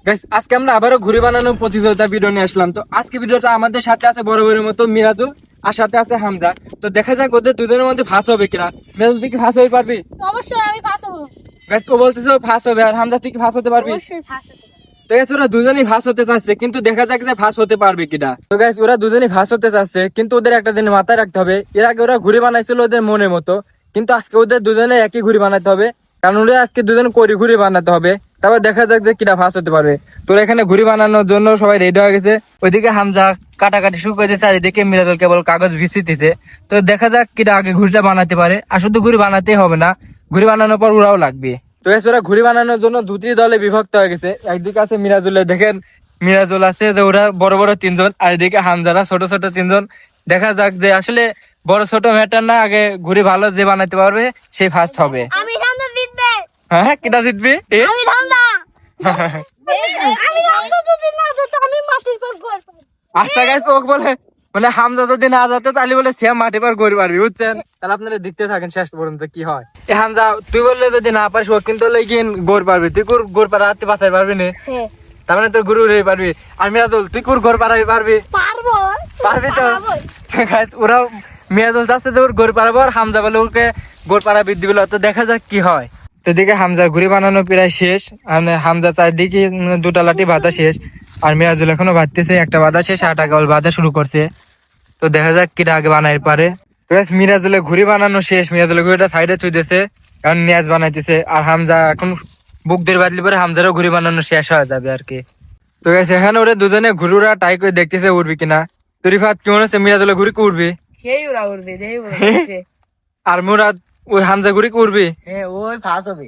Guys আজকে আমরা আবারও ঘুড়ি বানানোর প্রতিযোগিতা ভিডিও নিয়ে আসলাম। তো আজকে ভিডিওটা আমাদের সাথে আছে বরাবরের মতো মিরাজুল আর সাথে আছে হামজা। তো দেখা যাক ওদের দুজনের মধ্যে ফাঁস হবে কিনা। মিরাজুল তুই কি ফাঁস হতে পারবি? অবশ্যই আমি পাস হবো। গাইস ও বলতেছে ও ফাঁস হবে, আর হামজা তুই কি ফাঁস হতে পারবি? অবশ্যই পাস হতে পারবো। তো গাইস ওরা দুজনেই ফাঁস হতে চাচ্ছে, কিন্তু দেখা যাক যে ফাঁস হতে পারবে কিনা। তো গাইস ওরা দুজনেই ফাঁস হতে চাচ্ছে, কিন্তু ওদের একটা দিন মাথায় রাখতে হবে, এর আগে ওরা ঘুড়ি বানাইছিল ওদের মনের মতো, কিন্তু আজকে ওদের দুজনে একই ঘুড়ি বানাতে হবে, কারণ ওরা আজকে দুজন করি ঘুড়ি বানাতে হবে। তারপর দেখা যাক যে কিনা ফাঁস হতে পারবে। তোরা এখানে ঘুড়ি বানানোর জন্য সবাই রেডি হয়ে গেছে। ওইদিকে হামজা কাটাকাটি শুরু করে দিয়েছে, আর এদিকে মিরাজুল কেবল কাগজ ভিজিতেছে। তো দেখা যাক কিনা আগে ঘুড়িটা বানাতে পারে। আর শুধু ঘুড়ি বানাতেই হবে না, ঘুড়ি বানানোর পর ওরাও লাগবে। তো ওরা ঘুড়ি বানানোর জন্য দুটি দলে বিভক্ত হয়ে গেছে। একদিকে আছে মিরাজুল, দেখেন মিরাজুল আছে যে ওরা বড় বড় তিনজন, আর এদিকে হামজারা ছোট ছোট তিনজন। দেখা যাক যে আসলে বড় ছোট ম্যাটার না, আগে ঘুড়ি ভালো যে বানাতে পারবে সেই ফার্স্ট হবে। আমি ধান্দা জিতবে। হ্যাঁ কিটা জিতবি? আমি ধান্দা। আমি ধান্দা যদি না যেত আমি মাটির পর গোল পাবো। আচ্ছা গাইস তোকে বলে মানে হামজা যদি না যেত তাহলে বলে সে মাটি পার গড়ি পারবি, বুঝছেন? তাহলে আপনারা দেখতে থাকেন শেষ পর্যন্ত কি হয়। এ হামজা তুই বললে যদি না পারিস ও কিন্তু লেগিন গড় পারবি, তুই গড় পারা হাতে বাঁচাই পারবি না, হ্যাঁ তার মানে তোর গুরু রে পারবি। আর মিরাজুল তুই গড় পারাবি পারবি? পারবো। পারবি তো? পারবোই। গাইস ওরা মিরাজুল চাচ্ছে যে ওর গড় পারাবো, আর হামজা বলে ওকে গড় পারা বৃদ্ধি বলে। তো দেখা যাক কি হয়। তো দিকে হামজার ঘুড়ি বানানো প্রায় শেষ, মানে হামজা চারদিকে দুটা লাঠি বাঁধা শেষ, আর মিরাজুল এখনো বাঁধতেছে, একটা বাঁধা শেষ আর একটা কেবল বাঁধা শুরু করছে। তো দেখা যাক কিটা আগে বানাই পারে। তো মিরাজুলের ঘুড়ি বানানো শেষ, মিরাজুলের ঘুড়িটা সাইডে থুইতেছে কারণ নিয়াজ বানাইতেছে, আর হামজা এখন বুক দিয়ে বাঁধলে পরে হামজারও ঘুড়ি বানানো শেষ হয়ে যাবে আর কি। তো এখানে ওরা দুজনে ঘুড়িরা টাই করে দেখতেছে উড়বি কিনা। তো রিফাত কি মনে হচ্ছে মিরাজুলের ঘুড়ি উড়বি? সেই ওরা উঠবে দেই উঠছে। আর মুরাদ ওই হামজা ঘুড়ি উড়বি? হ্যাঁ ওই ফাঁস হবে।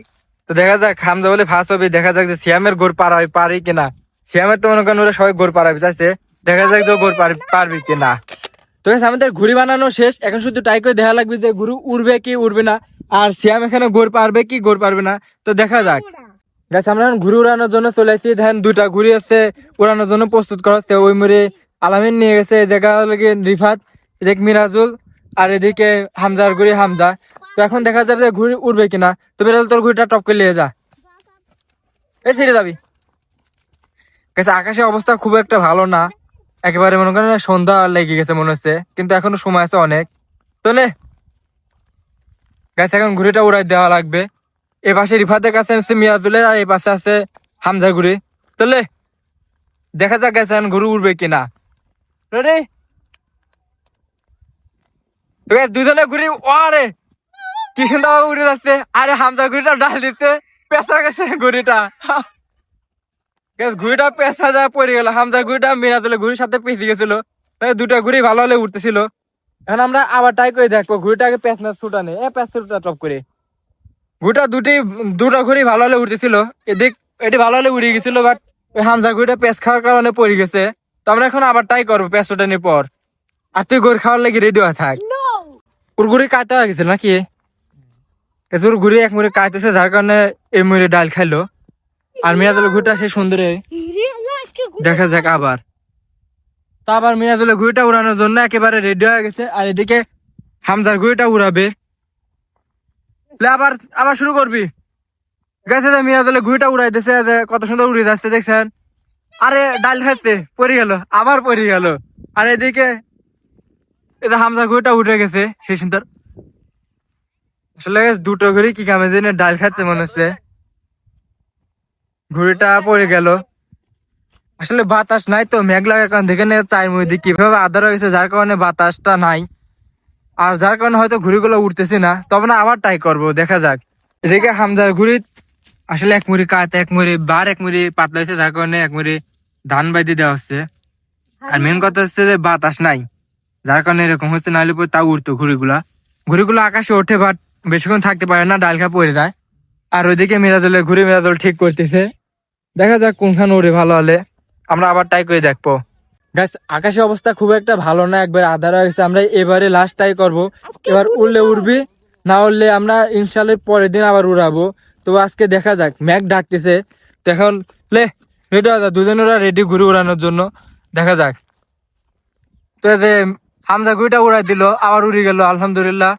তো দেখা যাক হামজা বলে ফার্স্ট হবে, দেখা যাক যে সিয়ামের গোর পারি কিনা। সিয়ামের তো মনে করেন ওরা সবাই গোর পারাবি চাইছে, দেখা যাক যে গোর পারবি কিনা। তো আমাদের ঘুড়ি বানানো শেষ, এখন শুধু ট্রাই করে দেখা লাগবে যে ঘুড়ি উড়বে কি উড়বে না, আর সিয়াম এখানে গোর পারবে কি গোর পারবে না। তো দেখা যাক গাছ, আমরা এখন ঘুড়ি উড়ানোর জন্য চলে আসছি। দেখেন দুইটা ঘুড়ি হচ্ছে উড়ানোর জন্য প্রস্তুত করা হচ্ছে। ওই মুড়ে আলামিন নিয়ে গেছে, দেখা লাগে রিফাত, এদিকে মিরাজুল, আর এদিকে হামজার ঘুড়ি হামজা। তো এখন দেখা যাবে যে ঘুড়ি উড়বে কিনা। তো মিরাজুল তোর ঘুড়িটা টপ করে নিয়ে যা, এই ছেড়ে যাবি। গেছে আকাশের অবস্থা খুব একটা ভালো না, একেবারে মনে করেন সন্ধ্যা লেগে গেছে মনে হচ্ছে, কিন্তু এখনো সময় আছে অনেক। তো নে গেছে এখন ঘুড়িটা উড়াই দেওয়া লাগবে। এ পাশে রিফাতের কাছে আছে মিরাজুলের, আর এই পাশে আছে হামজার ঘুড়ি। তো লে দেখা যাক গেছে এখন ঘুড়ি উড়বে কিনা। রেডি? তো দুজনে ঘুড়ি আরে কি সুন্দর উড়ে যাচ্ছে। আরে হামজার ঘুড়িটা ডাল দিতে পেঁচা গেছে ঘুড়িটা, ঘুড়িটা পেঁচা যা পড়ে গেল। হামজার ঘুড়িটা মিরাজুলের ঘুড়ির সাথে পেঁচে গেছিল, দুটা ঘুড়ি ভালো হলে উঠতেছিল। এখন আমরা আবার ট্রাই করে দেখবো ঘুড়িটাকে পেঁচনা ছুটানে, পেঁচা টপ করে। ঘুড়িটা দুটা ঘুড়ি ভালো হলে উঠতেছিল, এটি ভালো হলে উড়ে গেছিল, বাট ওই হামজার ঘুড়িটা পেঁচ খাওয়ার কারণে পড়ে গেছে। তো আমরা এখন আবার ট্রাই করবো পেঁচ ছুটানোর পর। আর তুই ঘুড়ি খাওয়ার লেগে রেডি হয়ে থাক। ওর ঘুড়ি কাটতে হয়ে গেছিল নাকি? ওর ঘুড়ি এক মুড়ে কাটতেছে, যার কারণে এই মুড়ে ডাল খাইলো। আর মিরাজুলের ঘুড়িটা সে সুন্দর, দেখা যাক আবার। তো আবার মিরাজুলের ঘুড়িটা উড়ানোর জন্য একেবারে রেডি হয়ে গেছে, আর এদিকে হামজার ঘুড়িটা উড়াবে। আবার আবার শুরু করবি। গেছে মিরাজুলের ঘুড়িটা উড়াই দিছে, কত সুন্দর উড়ে যাচ্ছে দেখছেন। আরে ডাল খাচ্ছে পড়ে গেল, আবার পড়ে গেল। আর এদিকে এটা হামজার ঘুড়িটা উঠে গেছে সে সুন্দর। আসলে দুটো ঘুড়ি কি কামে জেনে ডাল খাচ্ছে মনে হচ্ছে। ঘুড়িটা পড়ে গেল। আসলে বাতাস নাই তো, মেঘ লাগার কারণ দেখে নেই চার মধ্যে কিভাবে আধার হয়েছে, যার কারণে বাতাসটা নাই, আর যার কারণে হয়তো ঘুড়িগুলো উঠতেছে না। তবে না আবার ট্রাই করবো, দেখা যাক। এদিকে হামজার ঘুড়ি আসলে এক মুড়ি কাত, এক মুড়ি বার, এক মুড়ি পাতলা হয়েছে, যার কারণে এক মুড়ি ধান বাইতে দেওয়া হচ্ছে। আর মেন কথা হচ্ছে যে বাতাস নাই, যার কারণে এরকম হচ্ছে, নাহলে পরে তাও উঠতো ঘুড়িগুলো আকাশে ওঠে, বাট বেশিক্ষণ থাকতে পারে না, ডাল খা পড়ে যায়। আর ওইদিকে মিরাজুলের ঘুড়ি মিরাজুল ঠিক করতেছে, দেখা যাক কোনখানে উড়ে ভালো হলে আমরা আবার ট্রাই করে দেখবো। গাছ আকাশের অবস্থা খুব একটা ভালো না, একবার আধার হয়ে গেছে। আমরা এবারে লাস্ট ট্রাই করবো, এবার উড়লে উড়বি, না উড়লে আমরা ইনশাল্লাহ পরের দিন আবার উড়াবো। তো আজকে দেখা যাক, ম্যাঘ ডাকতেছে। তো এখন লে রেডি হয়ে যা, দুজন ওরা রেডি ঘুড়ি উড়ানোর জন্য, দেখা যাক। তো যে হামজা ঘুড়িটা উড়াই দিল, আবার উড়ে গেল আলহামদুলিল্লাহ।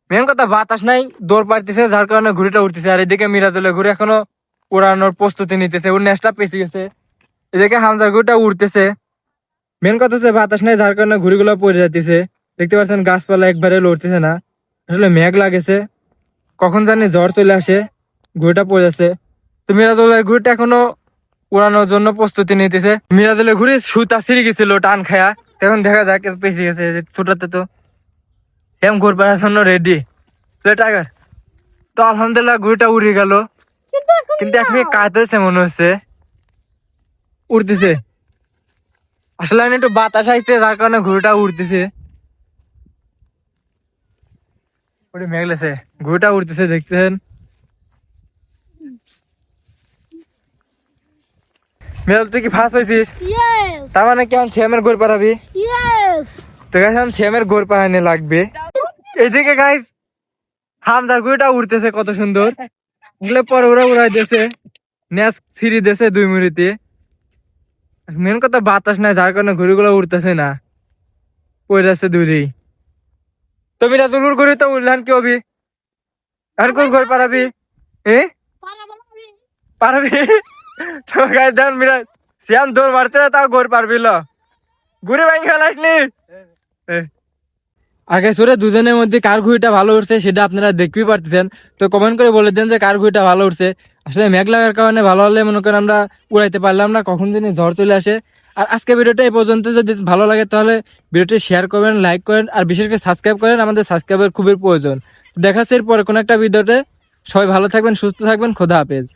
মেন কথা বাতাস নাই, দৌড় পাইতেছে, যার কারণে ঘুড়িটা উঠতেছে। আর এদিকে মিরাজুলের ঘুড়ি এখনো উড়ানোর প্রস্তুতি নিতেছে, ওর নেশটা পেঁচে গেছে। এদিকে হামজার ঘুড়িটা উড়তেছে। মেন কথা হচ্ছে বাতাস নাই, যার কারণে ঘুড়িগুলো পড়ে যাচ্ছে। দেখতে পাচ্ছেন গাছপালা একবারে লড়তেছে না, আসলে মেঘ লাগেছে, কখন জানি ঝড় চলে আসে, ঘুড়িটা পড়ে যাচ্ছে। তো মিরাজুলের ঘুড়িটা এখনো উড়ানোর জন্য প্রস্তুতি নিতেছে। মিরাজুলের ঘুড়ি সুতা ছিঁড়ে গেছিল টান খায়া, এখন দেখা যাক পেঁচে গেছে। ছোটাতে তো সেম ঘুর পাড়ার জন্য রেডি টাইগার। তো আলহামদুলিল্লাহ ঘুড়িটা উড়ে গেল, কিন্তু এখন কাঁদতেছে মনে হচ্ছে, উড়তেছে। আসলে একটু বাতাস আইছে, যার কারণে ঘুড়িটা উড়তেছে। মেঘলেছে, ঘুড়িটা উড়তেছে, দেখতেছেন। মেল তুই কি ফার্স্ট হয়েছিস? ইয়েস তার মানে কেমন শ্যামের ঘুর পাড়াবি? ইয়েস তো গাইস এখন শ্যামের ঘুর পাড়ানো লাগবে। এইদিকে গাইস হামজার ঘুড়িটা উড়তেছে কত সুন্দর, উঠলে পরে ওরা উড়াইতেছে, নেস ছিঁড়ি দিয়েছে 2 মিনিটে। মেন কথা বাতাস নাই, যার কারণে ঘুড়িগুলো উড়তেছে না, পড়ে যাচ্ছে দূরেই। তো মিরাজুল ঘুড়ি তো উড়লাম, কি হবি এখন? কোন ঘর পারাবি? পারবি? তো গাইস দেন মিরাজ শ্যাম দৌড় মারতে না, তাও ঘর পারবি ল, ঘুরে ভাঙি ফেলাস নি। আগে সুরে দুজনের মধ্যে কার ঘুড়িটা ভালো উঠছে সেটা আপনারা দেখতেই পারতেছেন। তো কমেন্ট করে বলে দেন যে কার ঘুড়িটা ভালো উঠছে। আসলে মেঘ লাগার কারণে ভালো হলে মনে করেন আমরা উড়াইতে পারলাম না, কখন জানি ঝড় চলে আসে। আর আজকে ভিডিওটা এই পর্যন্ত, যদি ভালো লাগে তাহলে ভিডিওটি শেয়ার করবেন, লাইক করেন, আর বিশেষ করে সাবস্ক্রাইব করেন, আমাদের সাবস্ক্রাইবের খুবই প্রয়োজন। দেখা যাচ্ছে এরপরে কোনো একটা ভিডিওতে। সবাই ভালো থাকবেন, সুস্থ থাকবেন, খোদা হাফেজ।